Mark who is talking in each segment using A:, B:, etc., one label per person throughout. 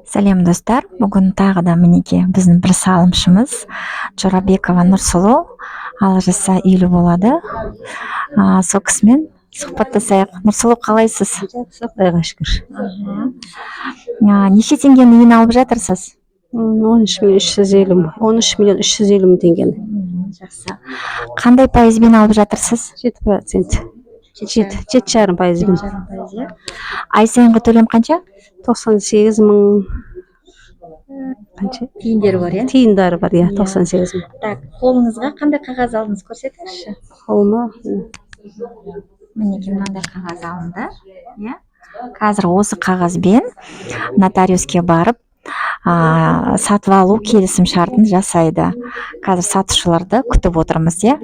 A: Сәлем достар, бүгін тағы да мінеке біздің бір салымшымыз Жорабекова Нұрсұлу алжаса үйлі болады. Сол кісімен сұхбаттасайық. Нұрсұлу, қалайсыз?
B: Жақсы, Құдайға шүкір.
A: Неше теңгені үйін алып жатырсыз?
B: 13 миллион 350 мың теңгені.
A: Жақсы. Қандай пайызбен алып жатырсыз?
B: 7%. 7,5%.
A: Ай сайынғы төлем қанша?
B: 98 мың. Қанша?
A: Тиындері бар, иә?
B: Тиындары бар, иә, 98 мың.
A: Так, қолыңызға қандай қағаз алдыңыз, көрсетіңізші?
B: Қолыма
A: Мінеке мынандай қағаз алынды, иә? Қазір осы қағазбен нотариуске барып, сатып алу келісім шартын жасайды. Қазір сатушыларды күтіп отырмыз, иә?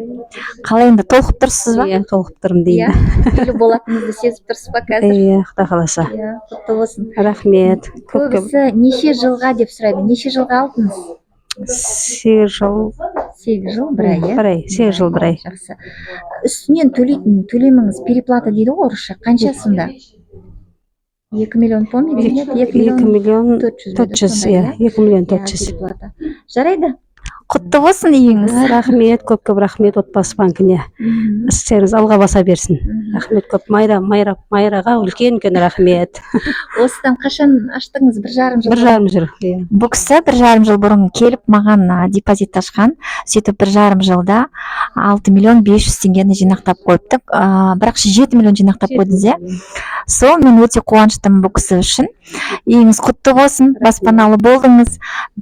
A: Қалай, енді толқып тұрсыз ба?
B: Иә, толқып тұрмын деймін.
A: Үйлі болатыныңызды сезіп тұрсыз ба қазір?
B: Иә, Құдай қаласа.
A: Құтты болсын.
B: Рахмет.
A: Көбісі неше жылға деп сұрайды. Неше жылға алдыңыз?
B: 8 жыл.
A: 8 жыл, бір ай, иә?
B: Бір ай, 8 жыл, бір ай.
A: Жақсы. Үстінен төлейтін төлеміңіз переплата дейді ғой орысша. Қанша сонда? 2 миллион помните?
B: 2 миллион 400, иә, 2 миллион 400.
A: Жарайды. Құтты болсын үйіңіз.
B: Рахмет, көп рахмет Отбасы банкіне. Істеріңіз алға баса берсін. Рахмет көп. Майраға үлкен рахмет.
A: Осыдан қашан аштыңыз? 1,5 жыл.
B: 1,5 жыл.
A: Бұл кісі 1,5 жыл бұрын келіп маған депозит ашқан. Сөйтіп 1,5 жылда 6 миллион 500 теңгені жинақтап қойыптық. Бірақ 7 миллион жинақтап қойдыңыз, иә? Сол, мен өте қуаныштымын бұл кісі үшін. Үйіңіз құтты болсын, баспаналы болдыңыз,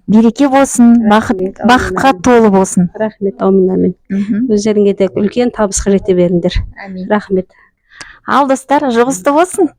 A: береке болсын, бақытқа толы болсын.
B: Рахмет, аумин. Өздеріңе де үлкен табысқа жете беріңдер. Рахмет.
A: Ал достар, жұғысты болсын.